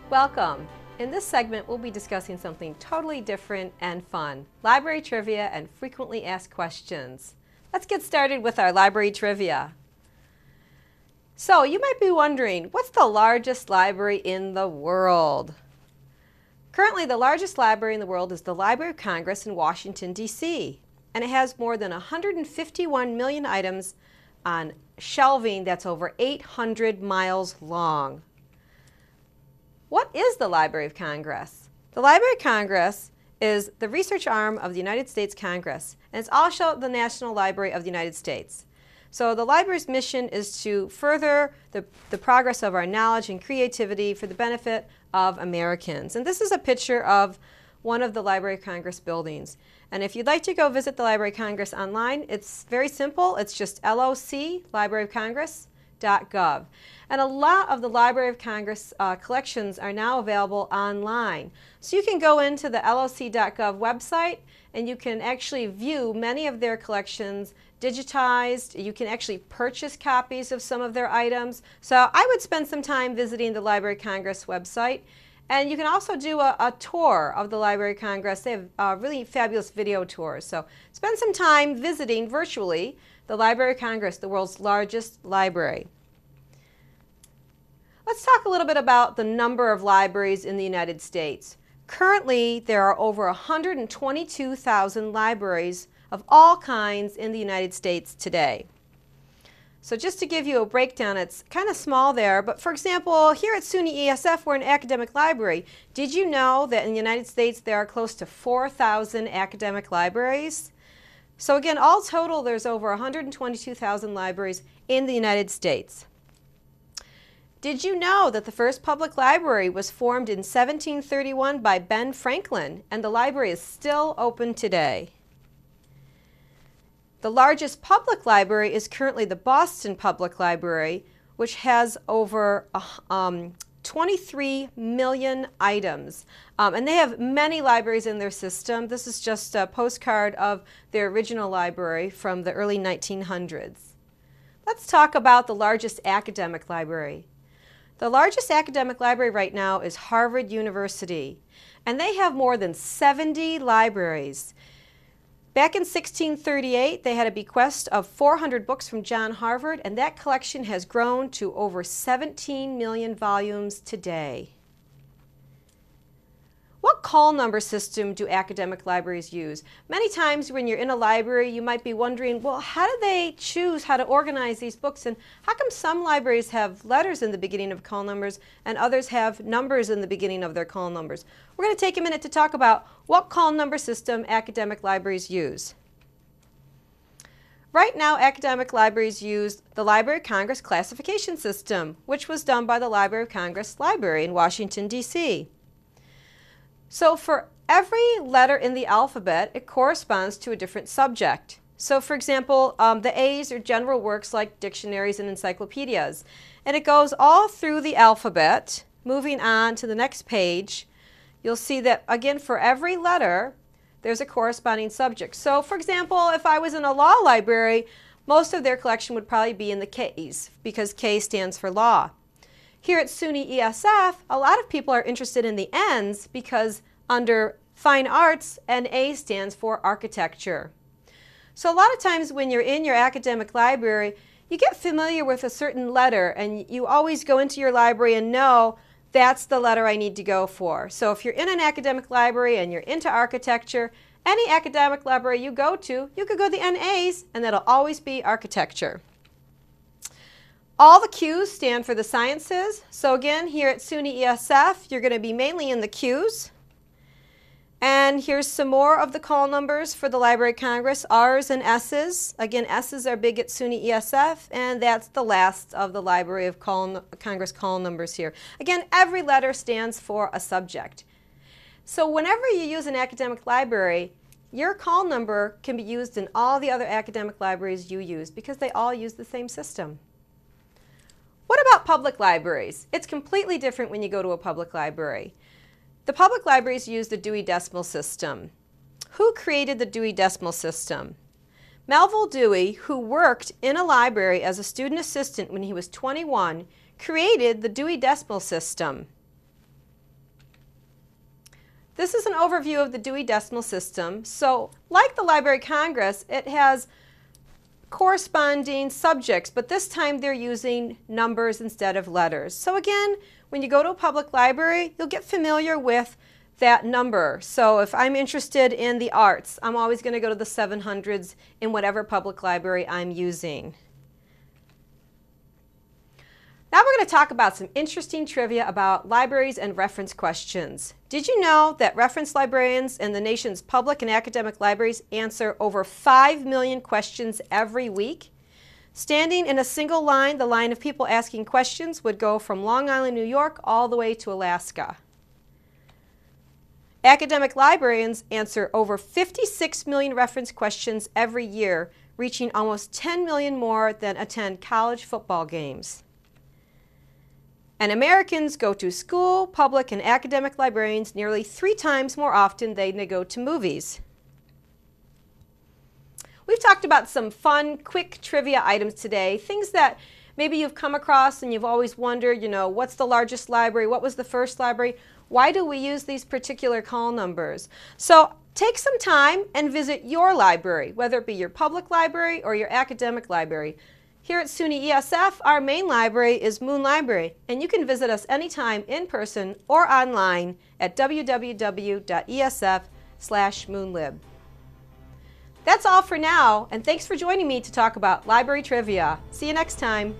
Welcome. In this segment, we'll be discussing something totally different and fun, library trivia and frequently asked questions. Let's get started with our library trivia. So you might be wondering, what's the largest library in the world? Currently, the largest library in the world is the Library of Congress in Washington, D.C., and it has more than 151 million items on shelving that's over 800 miles long. What is the Library of Congress? The Library of Congress is the research arm of the United States Congress, and it's also the National Library of the United States. So the library's mission is to further the progress of our knowledge and creativity for the benefit of Americans. And this is a picture of one of the Library of Congress buildings. And if you'd like to go visit the Library of Congress online, it's very simple. It's just LOC, libraryofcongress.gov. And a lot of the Library of Congress collections are now available online. So you can go into the loc.gov website and you can actually view many of their collections digitized. You can actually purchase copies of some of their items. So I would spend some time visiting the Library of Congress website. And you can also do a tour of the Library of Congress. They have really fabulous video tours. So spend some time visiting virtually the Library of Congress, the world's largest library. Let's talk a little bit about the number of libraries in the United States. Currently, there are over 122,000 libraries of all kinds in the United States today. So just to give you a breakdown, it's kind of small there, but for example, here at SUNY ESF, we're an academic library. Did you know that in the United States there are close to 4,000 academic libraries? So again, all total, there's over 122,000 libraries in the United States. Did you know that the first public library was formed in 1731 by Ben Franklin, and the library is still open today? The largest public library is currently the Boston Public Library, which has over 23 million items. And they have many libraries in their system. This is just a postcard of their original library from the early 1900s. Let's talk about the largest academic library. The largest academic library right now is Harvard University, and they have more than 70 libraries. Back in 1638, they had a bequest of 400 books from John Harvard, and that collection has grown to over 17 million volumes today. What call number system do academic libraries use? Many times when you're in a library, you might be wondering, well, how do they choose how to organize these books? And how come some libraries have letters in the beginning of call numbers and others have numbers in the beginning of their call numbers? We're going to take a minute to talk about what call number system academic libraries use. Right now, academic libraries use the Library of Congress classification system, which was done by the Library of Congress Library in Washington, D.C. So for every letter in the alphabet, it corresponds to a different subject. So for example, the A's are general works like dictionaries and encyclopedias. And it goes all through the alphabet. Moving on to the next page, you'll see that, again, for every letter, there's a corresponding subject. So for example, if I was in a law library, most of their collection would probably be in the K's, because K stands for law. Here at SUNY ESF, a lot of people are interested in the N's because under fine arts, an A stands for architecture. So a lot of times when you're in your academic library, you get familiar with a certain letter and you always go into your library and know that's the letter I need to go for. So if you're in an academic library and you're into architecture, any academic library you go to, you could go to the NAs and that'll always be architecture. All the Q's stand for the sciences. So again, here at SUNY ESF, you're going to be mainly in the Q's. And here's some more of the call numbers for the Library of Congress, R's and S's. Again, S's are big at SUNY ESF, and that's the last of the Library of Congress call numbers here. Again, every letter stands for a subject. So whenever you use an academic library, your call number can be used in all the other academic libraries you use because they all use the same system. What about public libraries? It's completely different when you go to a public library. The public libraries use the Dewey Decimal System. Who created the Dewey Decimal System? Melville Dewey, who worked in a library as a student assistant when he was 21, created the Dewey Decimal System. This is an overview of the Dewey Decimal System. So, like the Library of Congress, it has corresponding subjects, but this time they're using numbers instead of letters. So again, when you go to a public library, you'll get familiar with that number. So if I'm interested in the arts, I'm always going to go to the 700s in whatever public library I'm using. Now we're going to talk about some interesting trivia about libraries and reference questions. Did you know that reference librarians in the nation's public and academic libraries answer over 5 million questions every week? Standing in a single line, the line of people asking questions would go from Long Island, New York, all the way to Alaska. Academic librarians answer over 56 million reference questions every year, reaching almost 10 million more than attend college football games. And Americans go to school, public, and academic librarians nearly 3 times more often than they go to movies. We've talked about some fun, quick trivia items today, things that maybe you've come across and you've always wondered, what's the largest library? What was the first library? Why do we use these particular call numbers? So take some time and visit your library, whether it be your public library or your academic library. Here at SUNY ESF, our main library is Moon Library, and you can visit us anytime in person or online at www.esf/moonlib. That's all for now, and thanks for joining me to talk about library trivia. See you next time.